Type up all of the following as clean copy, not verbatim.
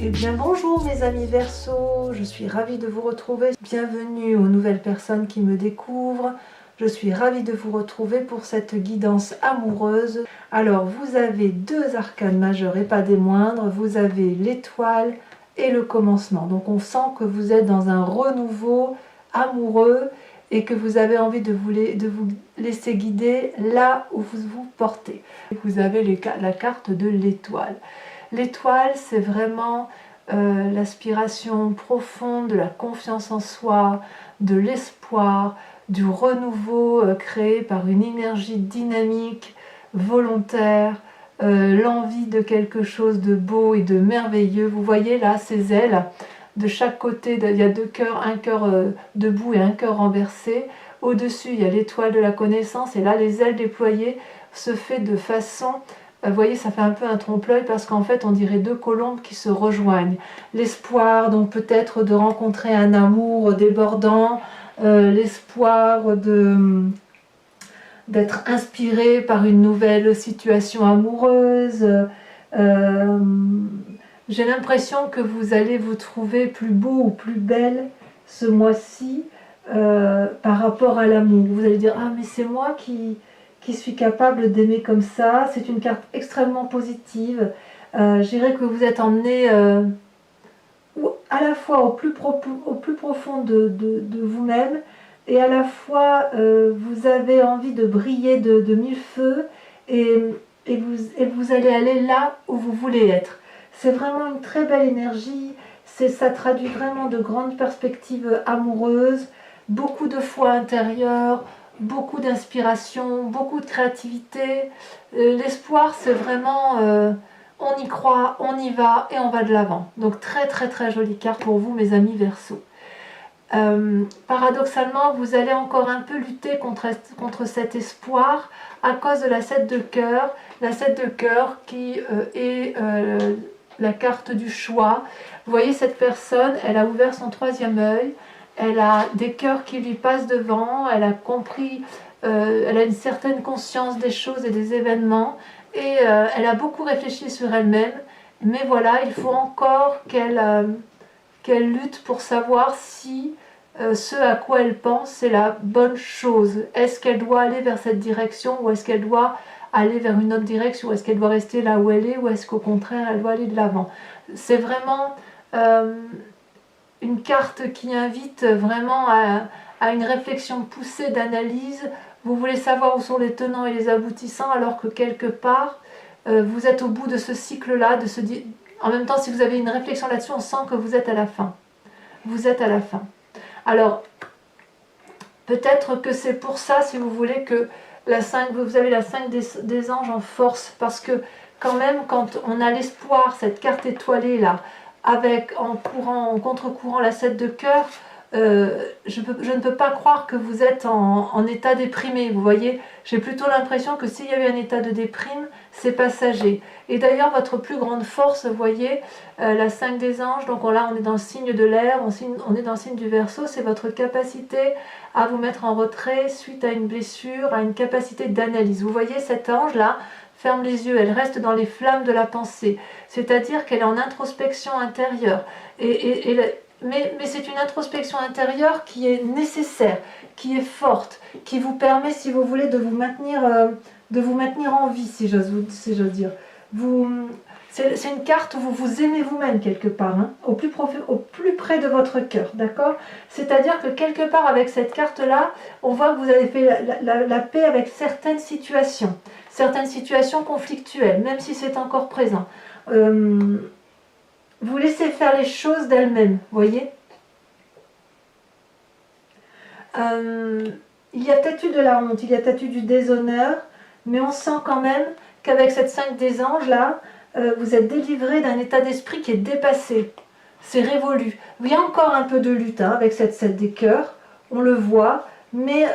Eh bien bonjour mes amis Verseau, je suis ravie de vous retrouver. Bienvenue aux nouvelles personnes qui me découvrent. Je suis ravie de vous retrouver pour cette guidance amoureuse. Alors vous avez deux arcanes majeurs et pas des moindres. Vous avez l'étoile et le commencement. Donc on sent que vous êtes dans un renouveau amoureux et que vous avez envie de vous laisser guider là où vous vous portez. Vous avez la carte de l'étoile. L'étoile, c'est vraiment l'aspiration profonde de la confiance en soi, de l'espoir, du renouveau créé par une énergie dynamique, volontaire, l'envie de quelque chose de beau et de merveilleux. Vous voyez là ces ailes, de chaque côté, il y a deux cœurs, un cœur debout et un cœur renversé. Au-dessus, il y a l'étoile de la connaissance et là, les ailes déployées se fait de façon... Vous voyez, ça fait un peu un trompe-l'œil parce qu'en fait, on dirait deux colombes qui se rejoignent. L'espoir, donc peut-être de rencontrer un amour débordant, l'espoir d'être inspiré par une nouvelle situation amoureuse. J'ai l'impression que vous allez vous trouver plus beau ou plus belle ce mois-ci par rapport à l'amour. Vous allez dire « Ah, mais c'est moi qui suis capable d'aimer comme ça ». C'est une carte extrêmement positive. Je dirais que vous êtes emmené à la fois au plus profond de vous-même et à la fois vous avez envie de briller de mille feux et vous allez aller là où vous voulez être. C'est vraiment une très belle énergie. Ça traduit vraiment de grandes perspectives amoureuses, beaucoup de foi intérieure, beaucoup d'inspiration, beaucoup de créativité. L'espoir, c'est vraiment on y croit, on y va et on va de l'avant. Donc très très très jolie carte pour vous mes amis Verseau. Paradoxalement, vous allez encore un peu lutter contre cet espoir à cause de la 7 de cœur. La 7 de cœur qui est la carte du choix. Vous voyez cette personne, elle a ouvert son troisième œil. Elle a des cœurs qui lui passent devant, elle a compris, elle a une certaine conscience des choses et des événements et elle a beaucoup réfléchi sur elle-même, mais voilà, il faut encore qu'elle lutte pour savoir si ce à quoi elle pense c'est la bonne chose. Est-ce qu'elle doit aller vers cette direction ou est-ce qu'elle doit aller vers une autre direction, ou est-ce qu'elle doit rester là où elle est ou est-ce qu'au contraire elle doit aller de l'avant. C'est vraiment... une carte qui invite vraiment à une réflexion poussée d'analyse. Vous voulez savoir où sont les tenants et les aboutissants alors que quelque part vous êtes au bout de ce cycle-là. En même temps, si vous avez une réflexion là-dessus, on sent que vous êtes à la fin. Vous êtes à la fin. Alors, peut-être que c'est pour ça, si vous voulez, que vous avez la 5 des anges en force, parce que quand même, quand on a l'espoir, cette carte étoilée là, avec en contre-courant la 7 de cœur, je ne peux pas croire que vous êtes en état déprimé, vous voyez. J'ai plutôt l'impression que s'il y a eu un état de déprime, c'est passager. Et d'ailleurs, votre plus grande force, vous voyez, la 5 des anges, donc là on est dans le signe de l'air, on est dans le signe du Verseau, c'est votre capacité à vous mettre en retrait suite à une blessure, à une capacité d'analyse. Vous voyez cet ange-là, ferme les yeux, elle reste dans les flammes de la pensée, c'est-à-dire qu'elle est en introspection intérieure. Mais c'est une introspection intérieure qui est nécessaire, qui est forte, qui vous permet, si vous voulez, de vous maintenir en vie, si j'ose dire. C'est une carte où vous vous aimez vous-même quelque part, hein, au plus près de votre cœur, d'accord? C'est-à-dire que quelque part avec cette carte-là, on voit que vous avez fait la paix avec certaines situations conflictuelles, même si c'est encore présent. Vous laissez faire les choses d'elles-mêmes, voyez. Il y a peut-être eu de la honte, il y a peut-être eu du déshonneur, mais on sent quand même qu'avec cette 5 des anges là, vous êtes délivré d'un état d'esprit qui est dépassé, c'est révolu. Il y a encore un peu de lutte hein, avec cette 7 des cœurs, on le voit, mais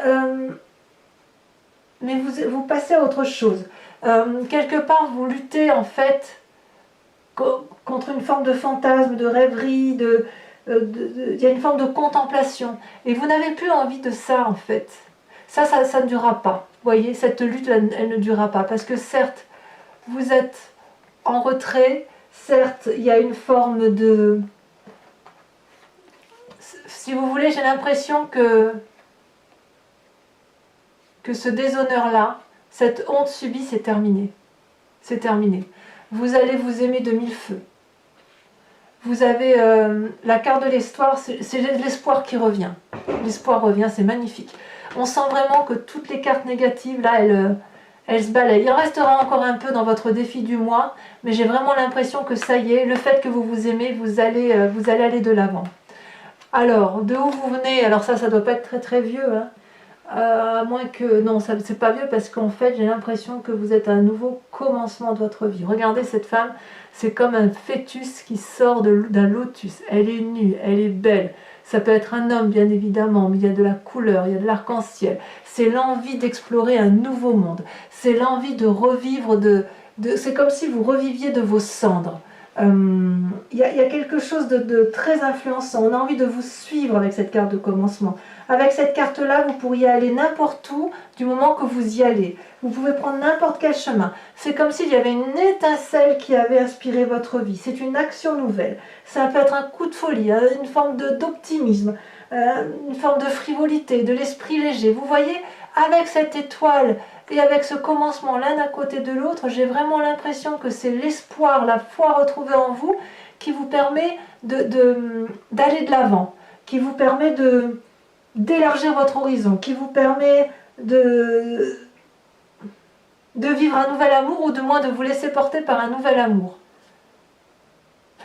vous passez à autre chose. Quelque part vous luttez en fait contre une forme de fantasme, de rêverie, il y a une forme de contemplation. Et vous n'avez plus envie de ça, en fait. Ça ne durera pas. Vous voyez, cette lutte, elle ne durera pas. Parce que certes, vous êtes en retrait, certes, il y a une forme de... Si vous voulez, j'ai l'impression que ce déshonneur-là, cette honte subie, c'est terminé. C'est terminé. Vous allez vous aimer de mille feux. Vous avez la carte de l'espoir, c'est l'espoir qui revient. L'espoir revient, c'est magnifique. On sent vraiment que toutes les cartes négatives, là, elles se balayent. Il en restera encore un peu dans votre défi du mois, mais j'ai vraiment l'impression que ça y est, le fait que vous vous aimez, vous allez aller de l'avant. Alors, de où vous venez? Alors ça doit pas être très très vieux, hein. À moins que... Non, c'est pas vieux parce qu'en fait, j'ai l'impression que vous êtes à un nouveau commencement de votre vie. Regardez cette femme, c'est comme un fœtus qui sort d'un lotus. Elle est nue, elle est belle. Ça peut être un homme, bien évidemment, mais il y a de la couleur, il y a de l'arc-en-ciel. C'est l'envie d'explorer un nouveau monde. C'est l'envie de revivre, c'est comme si vous reviviez de vos cendres. Il y a quelque chose de très influençant. On a envie de vous suivre avec cette carte de commencement. Avec cette carte-là, vous pourriez aller n'importe où du moment que vous y allez. Vous pouvez prendre n'importe quel chemin. C'est comme s'il y avait une étincelle qui avait inspiré votre vie. C'est une action nouvelle. Ça peut être un coup de folie, hein, une forme d'optimisme, une forme de frivolité, de l'esprit léger. Vous voyez, avec cette étoile et avec ce commencement l'un à côté de l'autre, j'ai vraiment l'impression que c'est l'espoir, la foi retrouvée en vous qui vous permet d'aller de l'avant, qui vous permet d'élargir votre horizon, qui vous permet de vivre un nouvel amour ou de moins de vous laisser porter par un nouvel amour.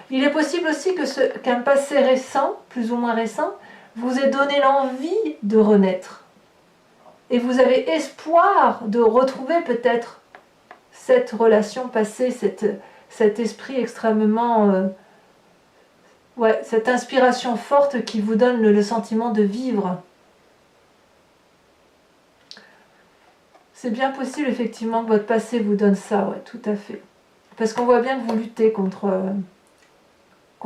Il est possible aussi qu'un passé récent, plus ou moins récent, vous ait donné l'envie de renaître. Et vous avez espoir de retrouver peut-être cette relation passée, cet esprit extrêmement... cette inspiration forte qui vous donne le sentiment de vivre. C'est bien possible effectivement que votre passé vous donne ça, ouais, tout à fait. Parce qu'on voit bien que vous luttez contre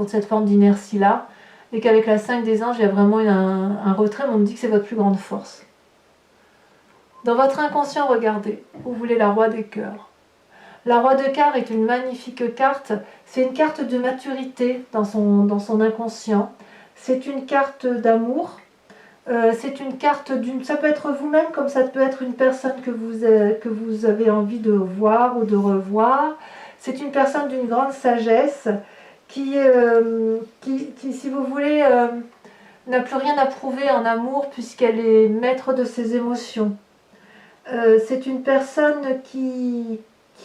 cette forme d'inertie-là, et qu'avec la 5 des anges, il y a vraiment un retrait, mais on me dit que c'est votre plus grande force. Dans votre inconscient, regardez, vous voulez la roi des cœurs. La roi de cœur est une magnifique carte, c'est une carte de maturité dans son inconscient, c'est une carte d'amour, c'est une carte ça peut être vous-même comme ça peut être une personne que vous avez envie de voir ou de revoir, c'est une personne d'une grande sagesse qui, si vous voulez, n'a plus rien à prouver en amour puisqu'elle est maître de ses émotions. C'est une personne qui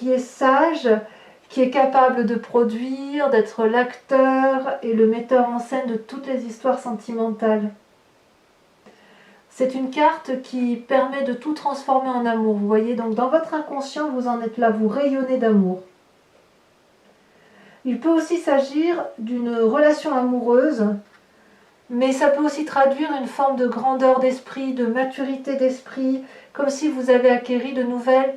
est sage, qui est capable de produire, d'être l'acteur et le metteur en scène de toutes les histoires sentimentales. C'est une carte qui permet de tout transformer en amour. Vous voyez, donc dans votre inconscient, vous en êtes là, vous rayonnez d'amour. Il peut aussi s'agir d'une relation amoureuse, mais ça peut aussi traduire une forme de grandeur d'esprit, de maturité d'esprit, comme si vous avez acquéri de nouvelles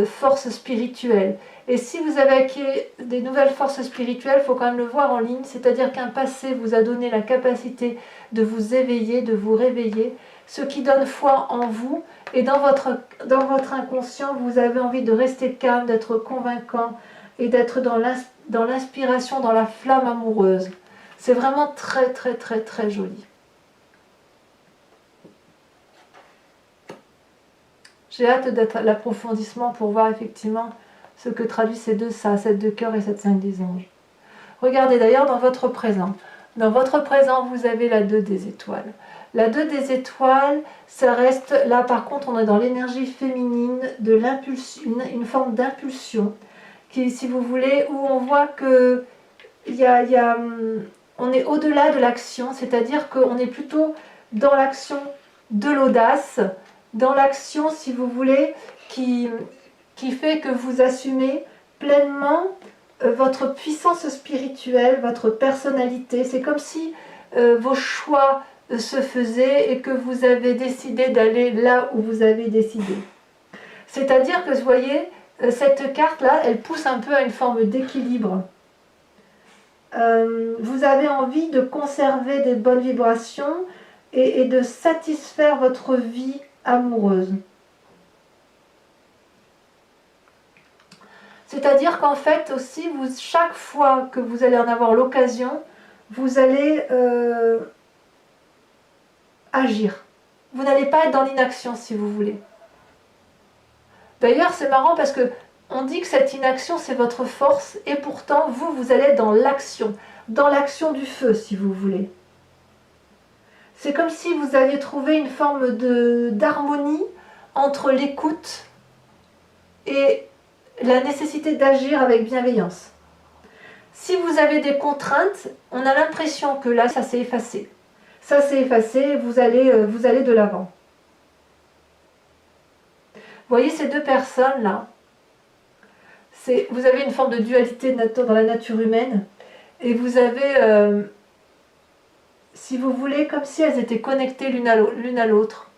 forces spirituelles. Et si vous avez acquis des nouvelles forces spirituelles, il faut quand même le voir en ligne, c'est-à-dire qu'un passé vous a donné la capacité de vous éveiller, de vous réveiller, ce qui donne foi en vous, et dans votre inconscient, vous avez envie de rester calme, d'être convaincant, et d'être dans l'inspiration, dans la flamme amoureuse. C'est vraiment très très très très joli. J'ai hâte d'être à l'approfondissement pour voir effectivement ce que traduit ces deux, ça, cette de cœur et cette 5 des anges. Regardez d'ailleurs dans votre présent. Dans votre présent, vous avez la 2 des étoiles. La 2 des étoiles, ça reste, là par contre, on est dans l'énergie féminine, de l'impulsion, une forme d'impulsion, qui, si vous voulez, où on voit que on est au-delà de l'action, c'est-à-dire qu'on est plutôt dans l'action de l'audace, dans l'action, si vous voulez, qui fait que vous assumez pleinement votre puissance spirituelle, votre personnalité. C'est comme si vos choix se faisaient et que vous avez décidé d'aller là où vous avez décidé. C'est-à-dire que, vous voyez, cette carte-là, elle pousse un peu à une forme d'équilibre. Vous avez envie de conserver des bonnes vibrations et de satisfaire votre vie amoureuse. C'est-à-dire qu'en fait aussi, chaque fois que vous allez en avoir l'occasion, vous allez agir. Vous n'allez pas être dans l'inaction si vous voulez. D'ailleurs, c'est marrant parce que on dit que cette inaction, c'est votre force, et pourtant, vous allez être dans l'action du feu, si vous voulez. C'est comme si vous aviez trouvé une forme d'harmonie entre l'écoute et la nécessité d'agir avec bienveillance. Si vous avez des contraintes, on a l'impression que là, ça s'est effacé. Ça s'est effacé, vous allez de l'avant. Vous voyez ces deux personnes-là, vous avez une forme de dualité dans la nature humaine, et vous avez, si vous voulez, comme si elles étaient connectées l'une à l'autre.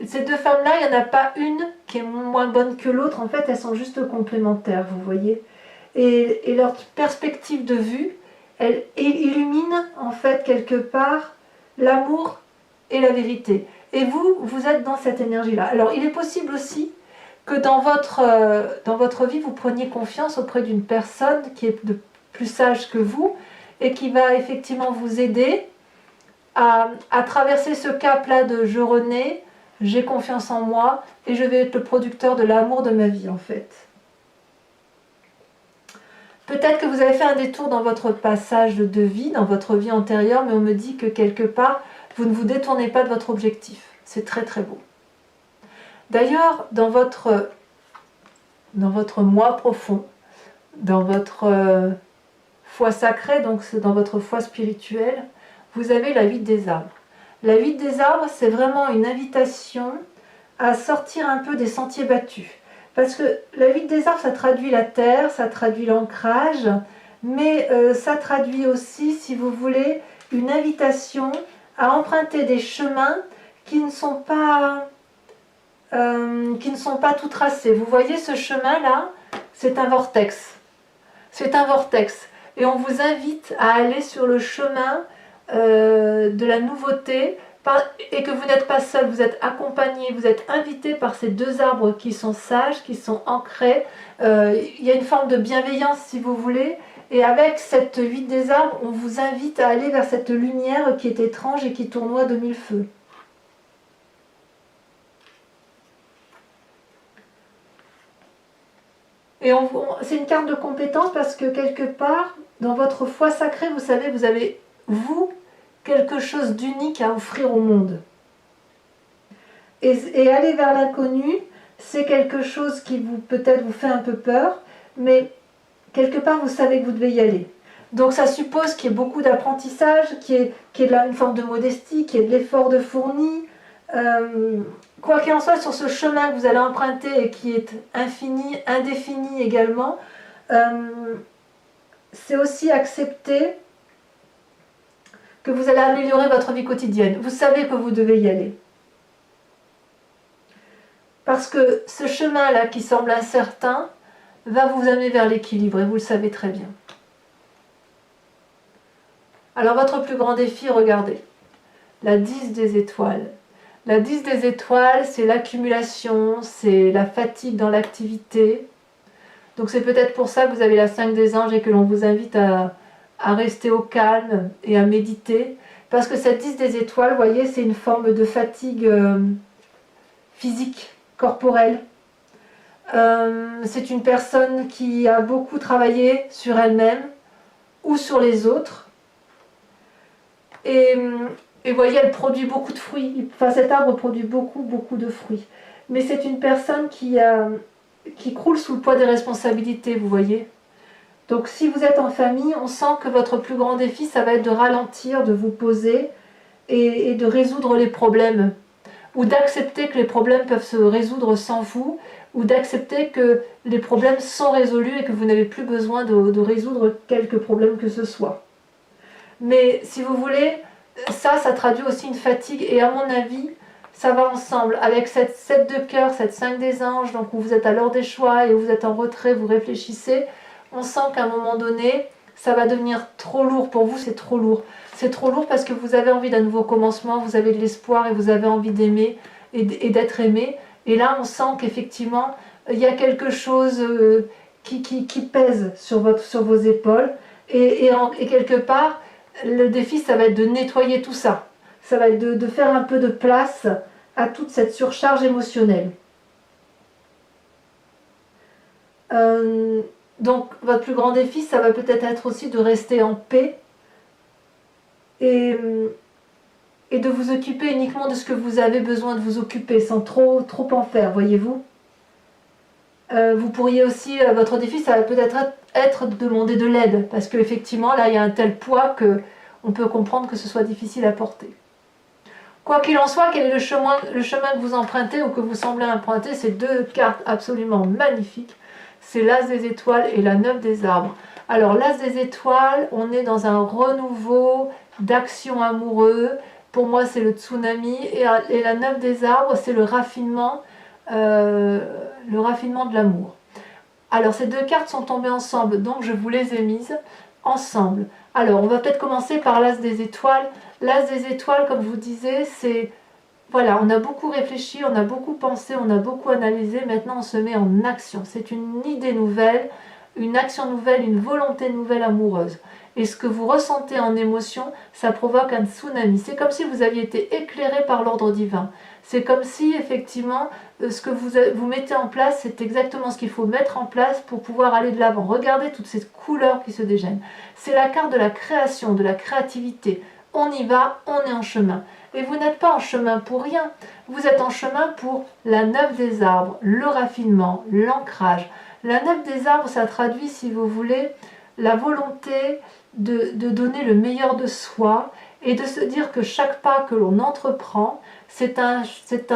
Ces deux femmes-là, il n'y en a pas une qui est moins bonne que l'autre, en fait, elles sont juste complémentaires, vous voyez. Et leur perspective de vue, elle illumine, en fait, quelque part, l'amour et la vérité. Et vous êtes dans cette énergie-là. Alors, il est possible aussi que dans votre vie, vous preniez confiance auprès d'une personne qui est plus sage que vous et qui va effectivement vous aider à traverser ce cap-là de je renais, j'ai confiance en moi et je vais être le producteur de l'amour de ma vie, en fait. Peut-être que vous avez fait un détour dans votre passage de vie, dans votre vie antérieure, mais on me dit que quelque part, vous ne vous détournez pas de votre objectif. C'est très très beau. D'ailleurs, dans votre moi profond, dans votre foi sacrée, donc c'est dans votre foi spirituelle, vous avez la huit des arbres. La huit des arbres, c'est vraiment une invitation à sortir un peu des sentiers battus. Parce que la huit des arbres, ça traduit la terre, ça traduit l'ancrage, mais ça traduit aussi, si vous voulez, une invitation à emprunter des chemins qui ne sont pas tout tracés. Vous voyez ce chemin-là, c'est un vortex. C'est un vortex. Et on vous invite à aller sur le chemin de la nouveauté, et que vous n'êtes pas seul, vous êtes accompagné, vous êtes invité par ces deux arbres qui sont sages, qui sont ancrés. Il y a une forme de bienveillance, si vous voulez, et avec cette huit des arbres, on vous invite à aller vers cette lumière qui est étrange et qui tournoie de mille feux. Et c'est une carte de compétence parce que quelque part, dans votre foi sacrée, vous savez, vous avez, quelque chose d'unique à offrir au monde. Et aller vers l'inconnu, c'est quelque chose qui peut-être vous fait un peu peur, mais quelque part vous savez que vous devez y aller. Donc ça suppose qu'il y ait beaucoup d'apprentissage, qu'il y ait là une forme de modestie, qu'il y ait de l'effort de fourni. Quoi qu'il en soit, sur ce chemin que vous allez emprunter et qui est infini, indéfini également, c'est aussi accepter que vous allez améliorer votre vie quotidienne. Vous savez que vous devez y aller. Parce que ce chemin-là qui semble incertain va vous amener vers l'équilibre et vous le savez très bien. Alors votre plus grand défi, regardez, la 10 des étoiles. La 10 des étoiles, c'est l'accumulation, c'est la fatigue dans l'activité. Donc c'est peut-être pour ça que vous avez la 5 des anges et que l'on vous invite à rester au calme et à méditer. Parce que cette 10 des étoiles, vous voyez, c'est une forme de fatigue physique, corporelle. C'est une personne qui a beaucoup travaillé sur elle-même ou sur les autres. Et vous voyez, elle produit beaucoup de fruits. Enfin, cet arbre produit beaucoup de fruits. Mais c'est une personne qui croule sous le poids des responsabilités, vous voyez. Donc si vous êtes en famille, on sent que votre plus grand défi, ça va être de ralentir, de vous poser et de résoudre les problèmes. Ou d'accepter que les problèmes peuvent se résoudre sans vous, ou d'accepter que les problèmes sont résolus et que vous n'avez plus besoin de résoudre quelques problèmes que ce soit. Mais si vous voulez, ça traduit aussi une fatigue, et à mon avis, ça va ensemble avec cette 7 de cœur, cette 5 des anges, donc où vous êtes à l'heure des choix et où vous êtes en retrait, vous réfléchissez. On sent qu'à un moment donné, ça va devenir trop lourd pour vous, c'est trop lourd. c'est trop lourd parce que vous avez envie d'un nouveau commencement, vous avez de l'espoir et vous avez envie d'aimer et d'être aimé. Et là, on sent qu'effectivement, il y a quelque chose qui pèse sur vos épaules. Et quelque part, le défi, ça va être de nettoyer tout ça. Ça va être de faire un peu de place à toute cette surcharge émotionnelle. Donc, votre plus grand défi, ça va peut-être être aussi de rester en paix et de vous occuper uniquement de ce que vous avez besoin de vous occuper, sans trop en faire, voyez-vous. Vous pourriez aussi, votre défi, ça va peut-être être de demander de l'aide, parce qu'effectivement, là, il y a un tel poids qu'on peut comprendre que ce soit difficile à porter. Quoi qu'il en soit, quel est le chemin que vous empruntez ou que vous semblez emprunter? Ces deux cartes absolument magnifiques. C'est l'As des étoiles et la 9 des arbres. Alors, l'As des étoiles, on est dans un renouveau d'action amoureux. Pour moi, c'est le tsunami. Et la 9 des arbres, c'est le raffinement de l'amour. Alors, ces deux cartes sont tombées ensemble, donc je vous les ai mises ensemble. Alors, on va peut-être commencer par l'As des étoiles. L'As des étoiles, comme je vous disais, c'est... Voilà, on a beaucoup réfléchi, on a beaucoup pensé, on a beaucoup analysé. Maintenant, on se met en action. C'est une idée nouvelle, une action nouvelle, une volonté nouvelle amoureuse. Et ce que vous ressentez en émotion, ça provoque un tsunami. C'est comme si vous aviez été éclairé par l'ordre divin. C'est comme si, effectivement, ce que vous mettez en place, c'est exactement ce qu'il faut mettre en place pour pouvoir aller de l'avant. Regardez toutes ces couleurs qui se déchaînent. C'est la carte de la création, de la créativité. On y va, on est en chemin. Et vous n'êtes pas en chemin pour rien. Vous êtes en chemin pour la 9 des arbres, le raffinement, l'ancrage. La 9 des arbres, ça traduit, si vous voulez, la volonté de donner le meilleur de soi et de se dire que chaque pas que l'on entreprend, c'est un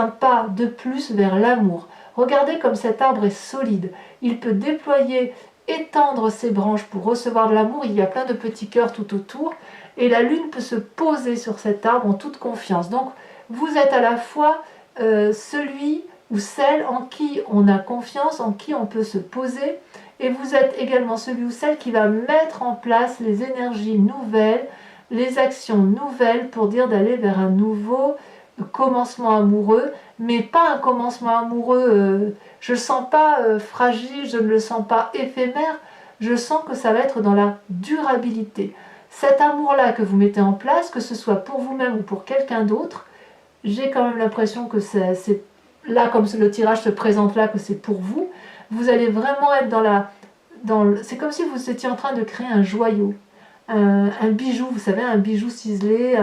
pas de plus vers l'amour. Regardez comme cet arbre est solide. Il peut déployer, étendre ses branches pour recevoir de l'amour. Il y a plein de petits cœurs tout autour. Et la lune peut se poser sur cet arbre en toute confiance. Donc, vous êtes à la fois celui ou celle en qui on a confiance, en qui on peut se poser. Et vous êtes également celui ou celle qui va mettre en place les énergies nouvelles, les actions nouvelles pour dire d'aller vers un nouveau commencement amoureux, mais pas un commencement amoureux, je ne le sens pas fragile, je ne le sens pas éphémère, je sens que ça va être dans la durabilité. Cet amour-là que vous mettez en place, que ce soit pour vous-même ou pour quelqu'un d'autre, j'ai quand même l'impression que c'est là, comme le tirage se présente là, que c'est pour vous. Vous allez vraiment être c'est comme si vous étiez en train de créer un joyau, un bijou, vous savez, un bijou ciselé,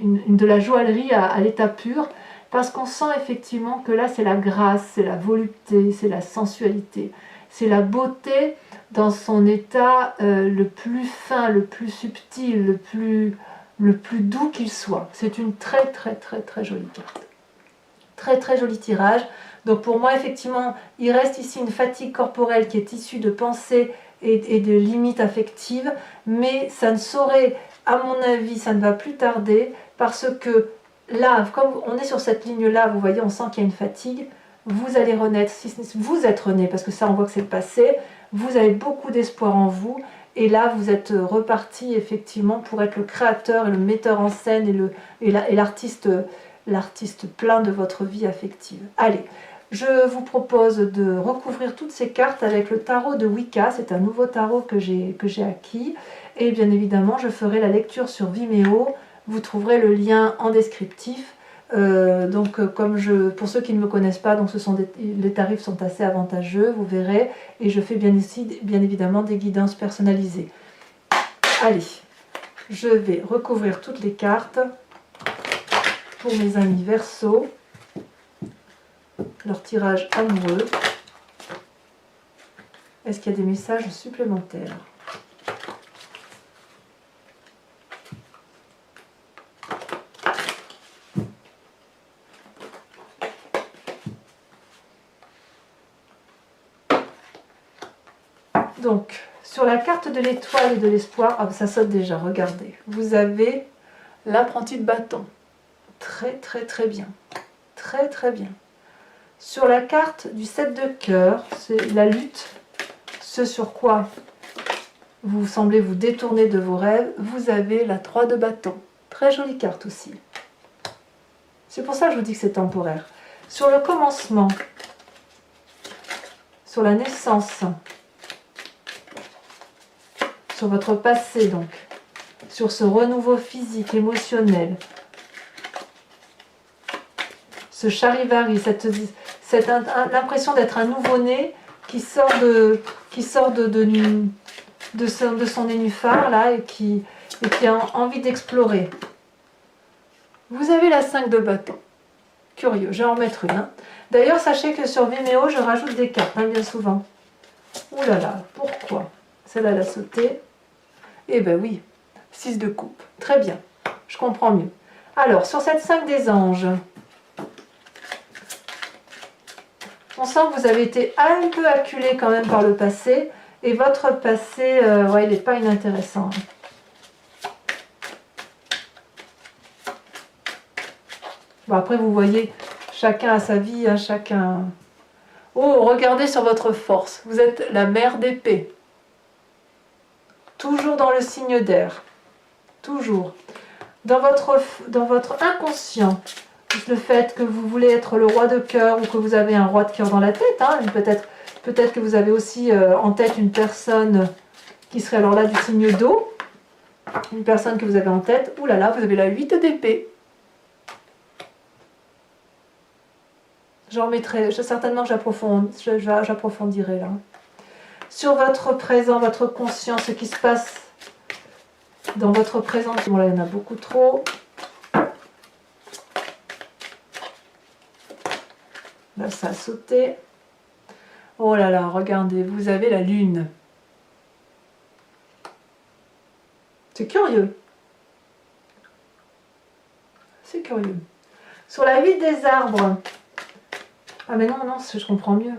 de la joaillerie à l'état pur, parce qu'on sent effectivement que là c'est la grâce, c'est la volupté, c'est la sensualité, c'est la beauté dans son état le plus fin, le plus subtil, le plus doux qu'il soit. C'est une très jolie carte. Très joli tirage. Donc pour moi, effectivement, il reste ici une fatigue corporelle qui est issue de pensées et de limites affectives, mais ça ne saurait, à mon avis, ça ne va plus tarder, parce que là, comme on est sur cette ligne-là, vous voyez, on sent qu'il y a une fatigue, vous allez renaître, vous êtes rené, parce que ça, on voit que c'est le passé, vous avez beaucoup d'espoir en vous, et là, vous êtes reparti, effectivement, pour être le créateur et le metteur en scène et l'artiste plein de votre vie affective. Allez, je vous propose de recouvrir toutes ces cartes avec le tarot de Wicca. C'est un nouveau tarot que j'ai acquis. Et bien évidemment, je ferai la lecture sur Vimeo. Vous trouverez le lien en descriptif. Pour ceux qui ne me connaissent pas, donc les tarifs sont assez avantageux, vous verrez. Et je fais bien évidemment des guidances personnalisées. Allez, je vais recouvrir toutes les cartes pour mes amis Verseau. Leur tirage amoureux. Est-ce qu'il y a des messages supplémentaires? Donc, sur la carte de l'étoile et de l'espoir, ça saute déjà, regardez. Vous avez l'apprenti de bâton. Très bien. Très bien. Sur la carte du 7 de cœur, c'est la lutte, ce sur quoi vous semblez vous détourner de vos rêves, vous avez la 3 de bâton. Très jolie carte aussi. C'est pour ça que je vous dis que c'est temporaire. Sur le commencement, sur la naissance, sur votre passé donc, sur ce renouveau physique, émotionnel, ce charivari, l'impression d'être un nouveau-né qui sort de son nénuphar là et qui a envie d'explorer. Vous avez la 5 de bâton. Curieux, je vais en mettre une. Hein. D'ailleurs, sachez que sur Vimeo, je rajoute des cartes, hein, bien souvent. Ouh là là, pourquoi? Celle-là, elle a sauté. Eh ben oui, 6 de coupe. Très bien, je comprends mieux. Alors, sur cette 5 des anges, on sent que vous avez été un peu acculé quand même par le passé. Et votre passé, ouais, il n'est pas inintéressant. Bon, après, vous voyez, chacun a sa vie, hein, chacun... Oh, regardez sur votre force. Vous êtes la mère d'épée. Toujours dans le signe d'air. Toujours. Dans votre inconscient, le fait que vous voulez être le roi de cœur ou que vous avez un roi de cœur dans la tête, hein, peut-être que vous avez aussi en tête une personne qui serait alors là du signe d'eau. Une personne que vous avez en tête. Ouh là là, vous avez la 8 d'épée. J'en mettrai, certainement j'approfondirai là. Sur votre présent, votre conscience, ce qui se passe dans votre présent. Bon là, il y en a beaucoup trop. Là, ça a sauté. Oh là là, regardez, vous avez la lune. C'est curieux. C'est curieux. Sur la 8 des arbres. Ah mais non, non, je comprends mieux.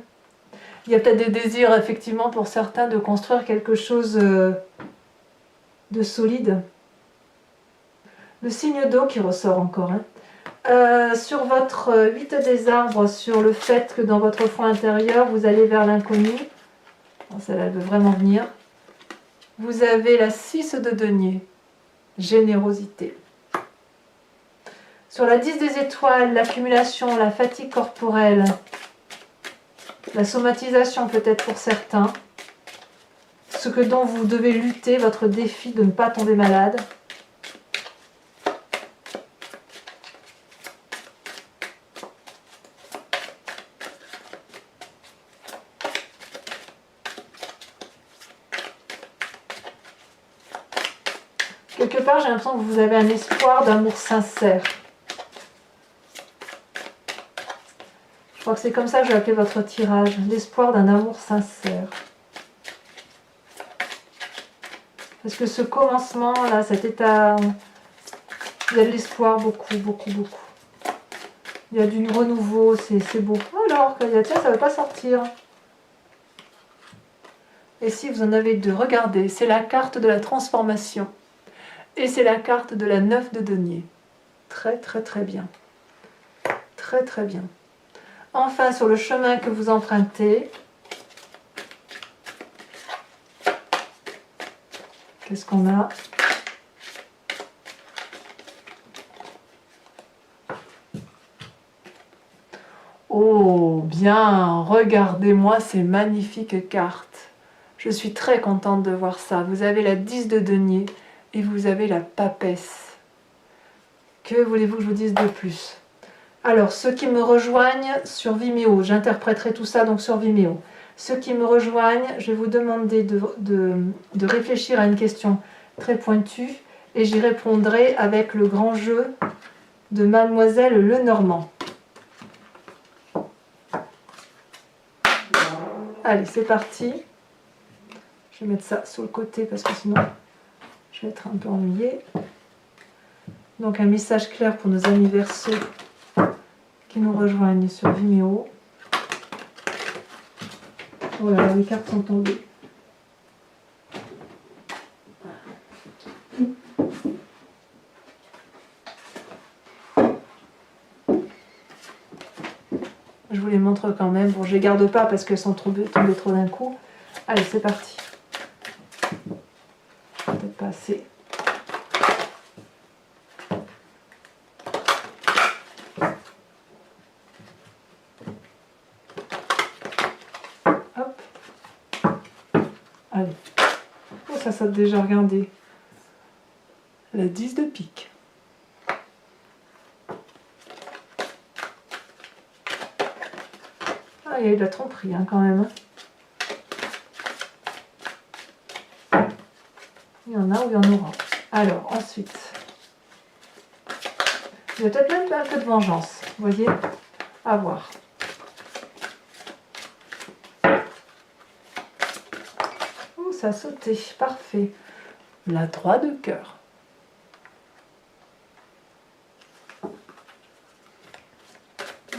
Il y a peut-être des désirs, effectivement, pour certains, de construire quelque chose de solide. Le signe d'eau qui ressort encore. Hein. Sur votre 8 des arbres, sur le fait que dans votre foi intérieur, vous allez vers l'inconnu. Bon, celle-là, elle veut vraiment venir. Vous avez la 6 de denier. Générosité. Sur la 10 des étoiles, l'accumulation, la fatigue corporelle, la somatisation peut-être pour certains, ce que dont vous devez lutter, votre défi de ne pas tomber malade. Quelque part, j'ai l'impression que vous avez un espoir d'amour sincère. Je crois que c'est comme ça que je vais appeler votre tirage. L'espoir d'un amour sincère. Parce que ce commencement, là, cet état, il y a de l'espoir, beaucoup, beaucoup, beaucoup. Il y a du renouveau, c'est beau. Alors, tiens, ça ne va pas sortir. Et si vous en avez deux, regardez, c'est la carte de la transformation. Et c'est la carte de la 9 de denier. Très, très, très bien. Très, très bien. Enfin, sur le chemin que vous empruntez, qu'est-ce qu'on a? Oh, bien, regardez-moi ces magnifiques cartes. Je suis très contente de voir ça. Vous avez la 10 de denier et vous avez la papesse. Que voulez-vous que je vous dise de plus? Alors, ceux qui me rejoignent sur Vimeo, j'interpréterai tout ça donc sur Vimeo. Ceux qui me rejoignent, je vais vous demander de réfléchir à une question très pointue et j'y répondrai avec le grand jeu de Mademoiselle Lenormand. Allez, c'est parti. Je vais mettre ça sur le côté parce que sinon je vais être un peu ennuyée. Donc un message clair pour nos amis Verseaux qui nous rejoignent sur Vimeo. Oh là là, les cartes sont tombées. Je vous les montre quand même. Bon, je les garde pas parce qu'elles sont tombées trop d'un coup. Allez, c'est parti. peut-être pas assez. Hop. Allez. Oh, ça saute déjà, regardez. La 10 de pique. Ah, il y a eu de la tromperie hein, quand même. Il y en a ou il y en aura. Alors, ensuite, il y a peut-être même un peu de vengeance. Vous voyez? À voir. Oh, ça a sauté. Parfait. La 3 de cœur.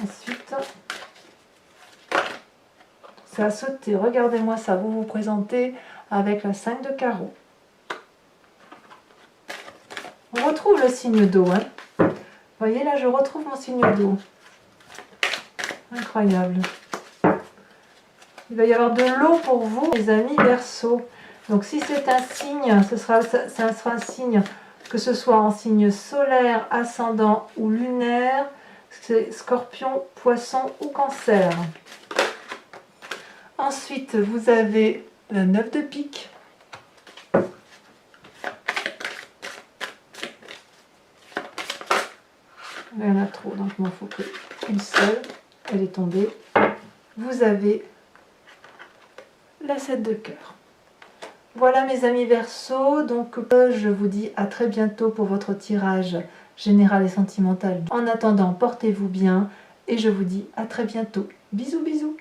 Ensuite, ça a sauté. Regardez-moi ça. Vous vous présentez avec la 5 de carreau. On retrouve le signe d'eau. Hein. Vous voyez là, je retrouve mon signe d'eau. Incroyable. Il va y avoir de l'eau pour vous, les amis Verseau. Donc si c'est un signe, ça sera un signe, que ce soit en signe solaire, ascendant ou lunaire, c'est Scorpion, Poisson ou Cancer. Ensuite, vous avez la 9 de pique. Il y en a trop, donc il m'en faut qu'une seule. Elle est tombée. Vous avez la 7 de cœur. Voilà mes amis Verseau, donc je vous dis à très bientôt pour votre tirage général et sentimental. En attendant, portez-vous bien et je vous dis à très bientôt. Bisous bisous.